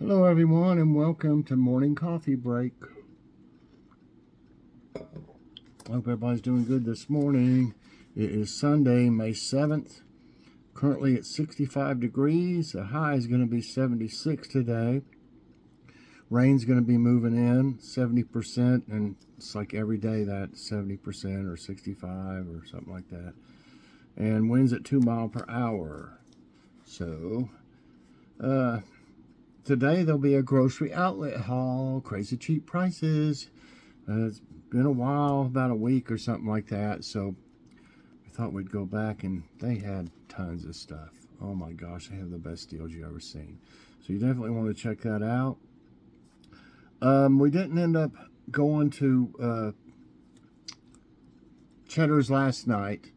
Hello everyone and welcome to Morning Coffee Break. I hope everybody's doing good this morning. It is Sunday, May 7th. Currently it's 65 degrees. The high is going to be 76 today. Rain's going to be moving in 70%, and it's like every day that 70% or 65 or something like that. And winds at 2 miles per hour. So, today there'll be a grocery outlet haul, crazy cheap prices. It's been a while, about a week or something like that, so I thought we'd go back, and they had tons of stuff. Oh my gosh, they have the best deals you've ever seen. So you definitely want to check that out. We didn't end up going to Cheddar's last night,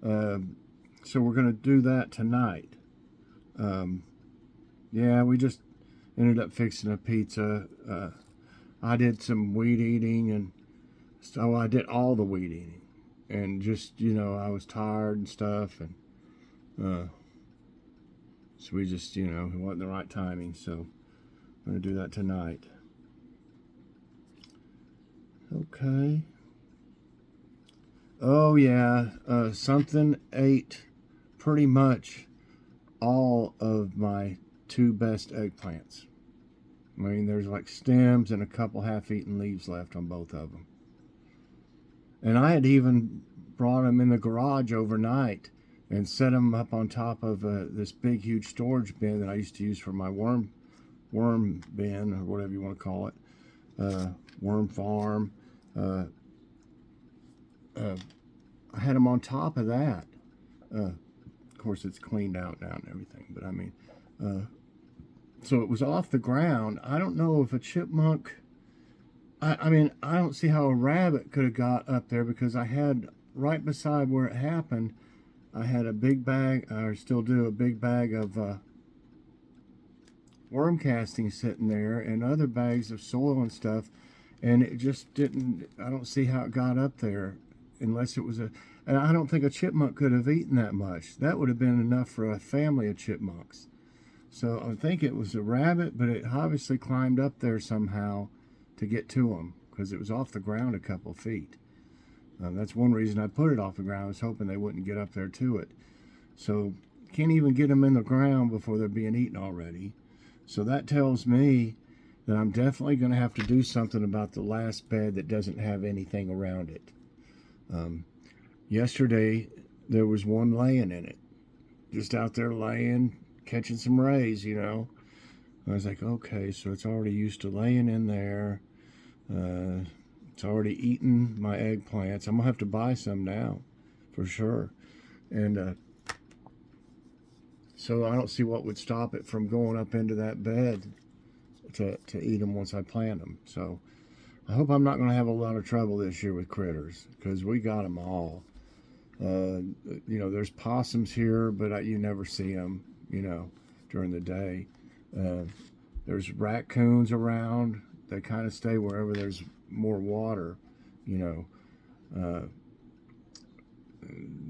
so we're going to do that tonight. Yeah, we just ended up fixing a pizza. I did some weed eating, and so I did all the weed eating, and just, I was tired and stuff, and so we just, it wasn't the right timing, so I'm going to do that tonight. Okay. Oh yeah, something ate pretty much all of my 2 best eggplants. I mean, there's like stems and a couple half-eaten leaves left on both of them. And I had even brought them in the garage overnight and set them up on top of this big, huge storage bin that I used to use for my worm bin, or whatever you want to call it, worm farm. I had them on top of that. Of course, it's cleaned out now and everything, but I mean, so it was off the ground. I don't know if a chipmunk, I mean, I don't see how a rabbit could have got up there, because I had, right beside where it happened, I had a big bag, or still do, a big bag of worm castings sitting there, and other bags of soil and stuff, and it just didn't, I don't see how it got up there, unless it was and I don't think a chipmunk could have eaten that much. That would have been enough for a family of chipmunks. So I think it was a rabbit, but it obviously climbed up there somehow to get to them, because it was off the ground a couple feet. That's one reason I put it off the ground. I was hoping they wouldn't get up there to it. So can't even get them in the ground before they're being eaten already. So that tells me that I'm definitely going to have to do something about the last bed that doesn't have anything around it. Yesterday there was one laying in it, just out there laying, catching some rays, I was like, okay, so it's already used to laying in there. It's already eaten my eggplants. I'm gonna have to buy some now, for sure. And so I don't see what would stop it from going up into that bed to eat them once I plant them. So I hope I'm not going to have a lot of trouble this year with critters, because we got them all. There's possums here, but you never see them, during the day. There's raccoons around. They kind of stay wherever there's more water,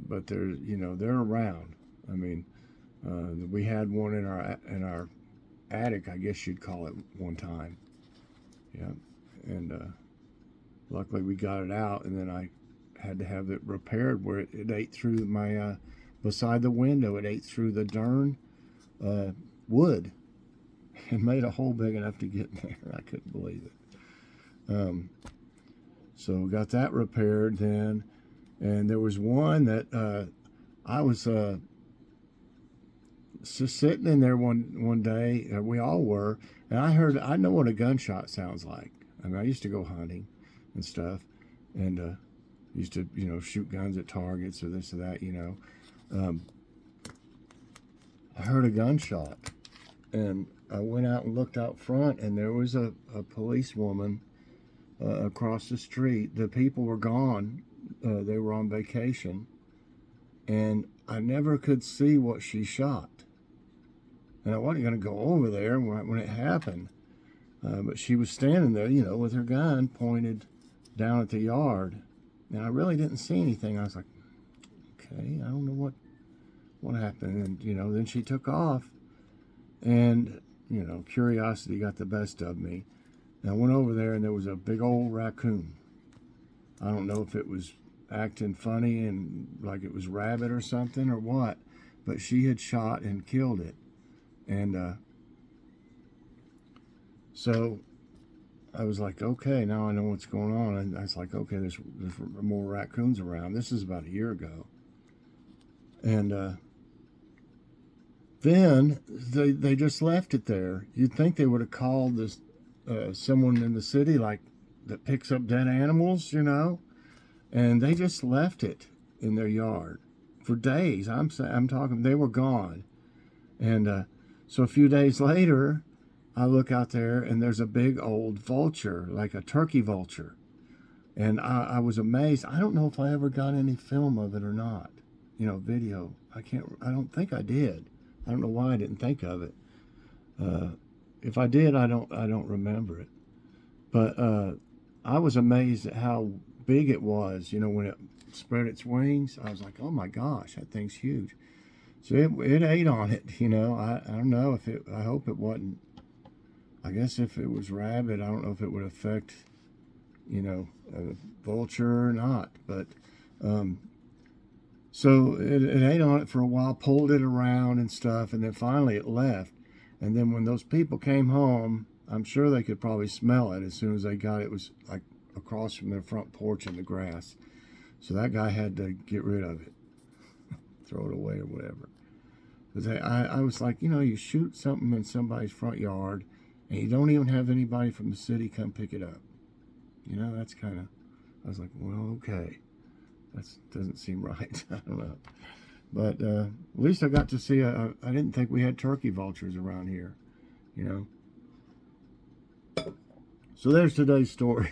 but they're around. I mean, we had one in our attic, I guess you'd call it, one time. Yeah, and luckily we got it out, and then I had to have it repaired where it ate through my beside the window. It ate through the darn wood and made a hole big enough to get in there. I couldn't believe it. So we got that repaired then, and there was one that I was just sitting in there one day. We all were, and I know what a gunshot sounds like. I mean, I used to go hunting and stuff, and used to shoot guns at targets or this or that. I heard a gunshot, and I went out and looked out front, and there was a policewoman across the street. The people were gone. They were on vacation, and I never could see what she shot. And I wasn't going to go over there when it happened. But she was standing there, with her gun pointed down at the yard. And I really didn't see anything. I was like, okay, I don't know what happened. And, then she took off. And you know, curiosity got the best of me. And I went over there, and there was a big old raccoon. I don't know if it was acting funny and like it was rabbit or something or what, but she had shot and killed it. And so I was like, okay, now I know what's going on. And I was like, okay, there's more raccoons around. This is about a year ago. And then they just left it there. You'd think they would have called this someone in the city like that picks up dead animals, you know, and they just left it in their yard for days. I'm talking, they were gone. And so a few days later, I look out there and there's a big old vulture, like a turkey vulture. And I was amazed. I don't know if I ever got any film of it or not, you know, video. I don't think I did. I don't know why I didn't think of it. If I did, I don't remember it. But I was amazed at how big it was. You know, when it spread its wings, I was like, oh my gosh, that thing's huge. So it ate on it. You know, I don't know if it. I hope it wasn't. I guess if it was rabbit, I don't know if it would affect, you know, a vulture or not. But so it ate on it for a while, pulled it around and stuff, and then finally it left. And then when those people came home, I'm sure they could probably smell it as soon as they got it. It was like across from their front porch in the grass. So that guy had to get rid of it, throw it away or whatever. Because I was like, you know, you shoot something in somebody's front yard and you don't even have anybody from the city come pick it up. You know, that's kind of, I was like, well, okay. That doesn't seem right. I don't know. But at least I got to see, I didn't think we had turkey vultures around here, you know. So there's today's story.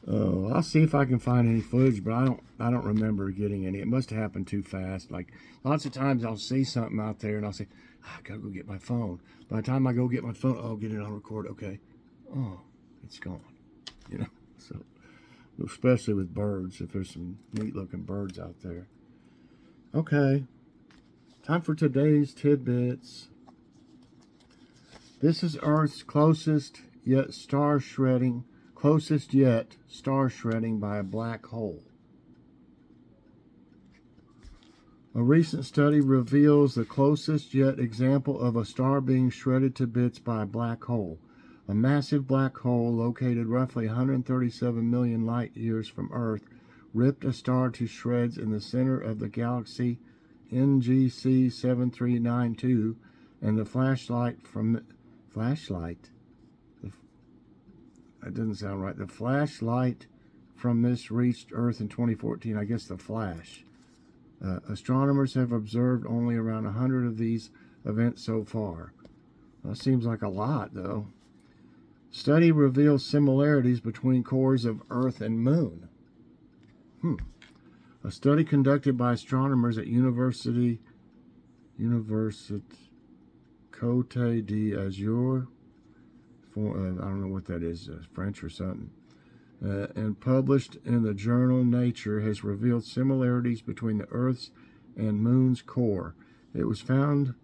I'll see if I can find any footage, but I don't remember getting any. It must have happened too fast. Like lots of times I'll see something out there and I'll say, I gotta go get my phone. By the time I go get my phone, I'll get it on record. Okay. Oh, it's gone. You know, so especially with birds, if there's some neat looking birds out there. Okay. Time for today's tidbits. This is Earth's closest yet star shredding by a black hole. A recent study reveals the closest yet example of a star being shredded to bits by a black hole. A massive black hole located roughly 137 million light years from Earth ripped a star to shreds in the center of the galaxy NGC 7392, and that doesn't sound right. The flashlight from this reached Earth in 2014. I guess the flash. Astronomers have observed only around 100 of these events so far. That seems like a lot, though. Study reveals similarities between cores of Earth and Moon. A study conducted by astronomers at Université Côte d'Azur, I don't know what that is, French or something, and published in the journal Nature, has revealed similarities between the Earth's and Moon's core. It was found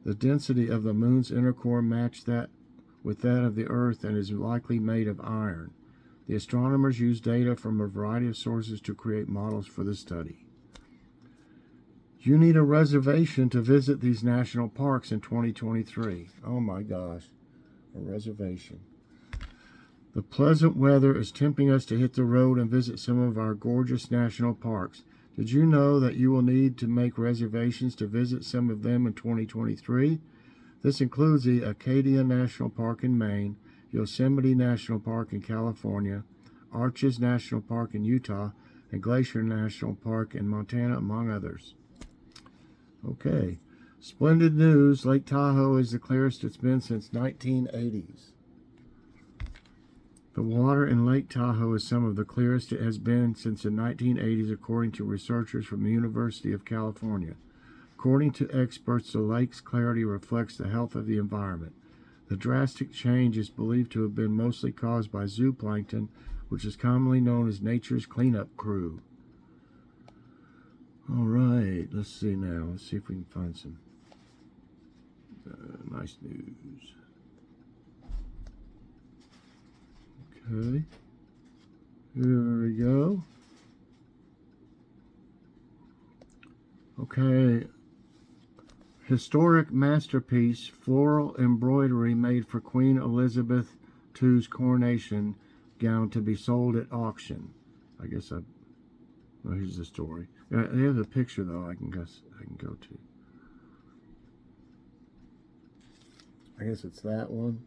the density of the Moon's inner core matched that with that of the Earth and is likely made of iron. The astronomers used data from a variety of sources to create models for the study. You need a reservation to visit these national parks in 2023. Oh my gosh, a reservation. The pleasant weather is tempting us to hit the road and visit some of our gorgeous national parks. Did you know that you will need to make reservations to visit some of them in 2023? This includes the Acadia National Park in Maine, Yosemite National Park in California, Arches National Park in Utah, and Glacier National Park in Montana, among others. Okay. Splendid news. Lake Tahoe is the clearest it's been since 1980s. The water in Lake Tahoe is some of the clearest it has been since the 1980s, according to researchers from the University of California. According to experts, the lake's clarity reflects the health of the environment. The drastic change is believed to have been mostly caused by zooplankton, which is commonly known as nature's cleanup crew. All right, let's see now. Let's see if we can find some. Nice news. Okay. Here we go. Okay. Historic masterpiece, floral embroidery made for Queen Elizabeth II's coronation gown to be sold at auction. I guess I. Well, here's the story. They have a picture though. I can go to. I guess it's that one.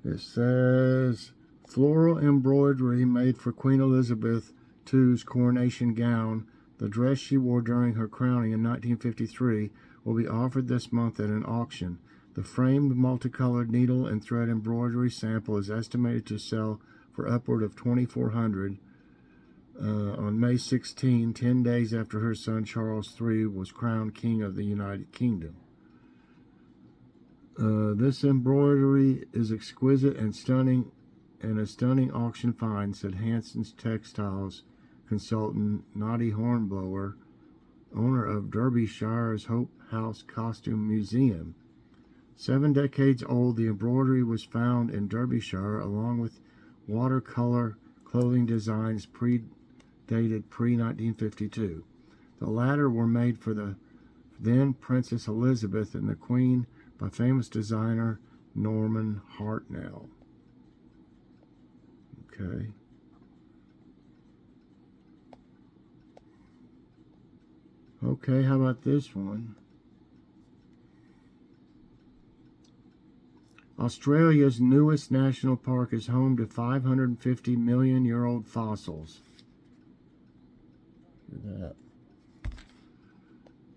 It says floral embroidery made for Queen Elizabeth II's coronation gown. The dress she wore during her crowning in 1953 will be offered this month at an auction. The framed multicolored needle and thread embroidery sample is estimated to sell for upward of $2,400 on May 16, 10 days after her son Charles III was crowned King of the United Kingdom. This embroidery is exquisite and stunning, and a stunning auction find, said Hanson's Textiles consultant Noddy Hornblower, owner of Derbyshire's Hope House Costume Museum. 7 decades old, the embroidery was found in Derbyshire along with watercolor clothing designs dated pre-1952. The latter were made for the then Princess Elizabeth and the Queen by famous designer Norman Hartnell. Okay. Okay, how about this one? Australia's newest national park is home to 550-million-year-old fossils. Look at that.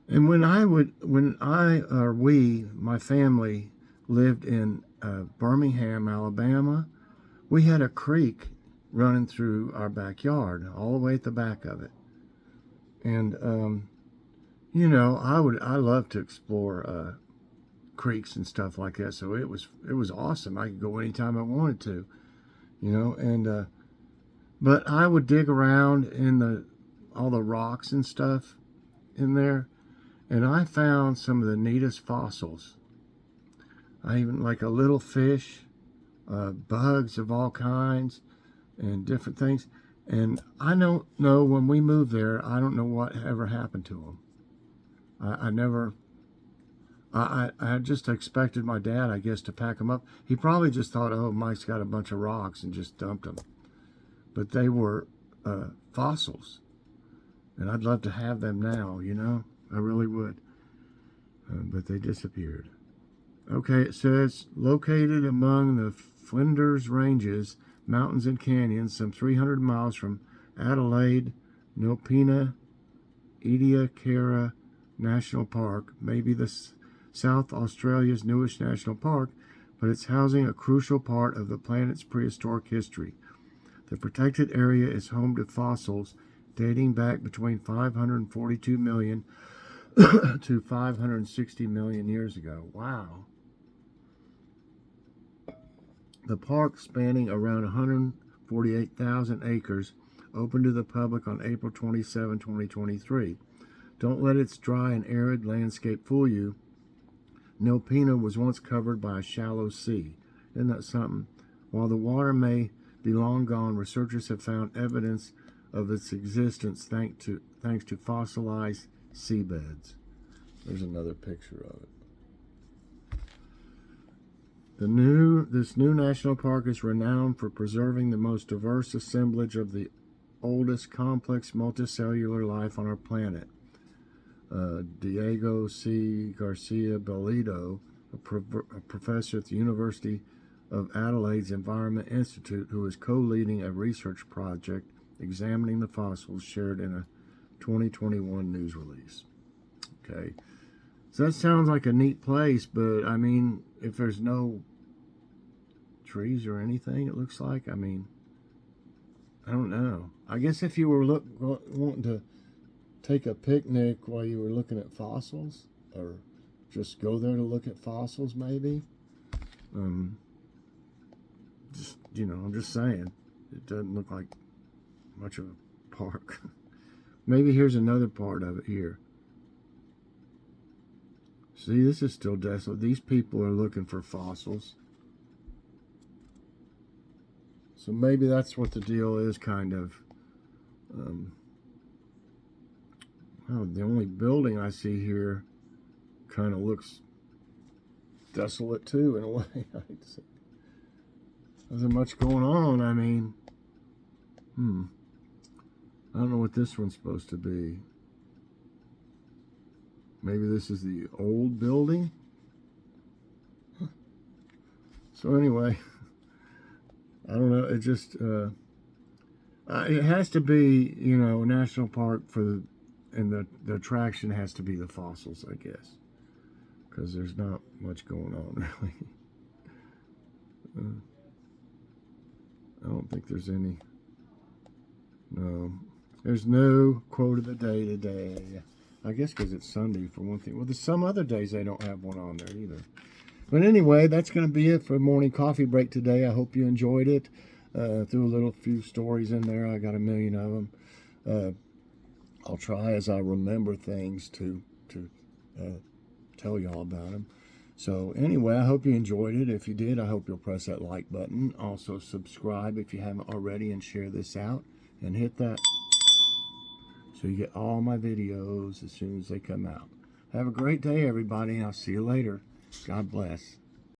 And my family lived in Birmingham, Alabama, we had a creek running through our backyard, all the way at the back of it. And, I love to explore creeks and stuff like that. So it was awesome. I could go anytime I wanted to, and but I would dig around in all the rocks and stuff in there, and I found some of the neatest fossils. I even like a little fish, bugs of all kinds, and different things. And I don't know, when we moved there, I don't know what ever happened to them. I just expected my dad, I guess, to pack them up. He probably just thought, oh, Mike's got a bunch of rocks, and just dumped them. But they were fossils. And I'd love to have them now, I really would. But they disappeared. Okay, it says, located among the Flinders Ranges, mountains and canyons, some 300 miles from Adelaide, Nilpena Ediacara National Park, may be South Australia's newest national park, but it's housing a crucial part of the planet's prehistoric history. The protected area is home to fossils dating back between 542 million to 560 million years ago. Wow. The park, spanning around 148,000 acres, opened to the public on April 27, 2023. Don't let its dry and arid landscape fool you. Nilpena was once covered by a shallow sea. Isn't that something? While the water may be long gone, researchers have found evidence of its existence thanks to fossilized seabeds. There's another picture of it. This new national park is renowned for preserving the most diverse assemblage of the oldest complex multicellular life on our planet. Diego C. Garcia Bellido, a professor at the University of Adelaide's Environment Institute, who is co-leading a research project examining the fossils, shared in a 2021 news release. Okay, so that sounds like a neat place, but I mean, if there's no trees or anything, it looks like, I don't know. I guess if you were wanting to take a picnic while you were looking at fossils, or just go there to look at fossils, maybe. I'm just saying, it doesn't look like much of a park. Maybe here's another part of it here. See, this is still desolate. These people are looking for fossils. So maybe that's what the deal is, kind of. Oh, the only building I see here kind of looks desolate too, in a way. I hate to say. There's not much going on. I mean, I don't know what this one's supposed to be. Maybe this is the old building. So anyway, I don't know. It just it has to be, you know, a national park for the, and the attraction has to be the fossils, I guess, because there's not much going on really. I don't think there's any. No, there's no quote of the day today. I guess because it's Sunday for one thing. Well, there's some other days they don't have one on there either. But anyway, that's going to be it for morning coffee break today. I hope you enjoyed it. Threw a few stories in there. I got a million of them. I'll try as I remember things to tell y'all about them. So anyway, I hope you enjoyed it. If you did, I hope you'll press that like button. Also subscribe if you haven't already, and share this out, and hit that so you get all my videos as soon as they come out. Have a great day, everybody, and I'll see you later. God bless.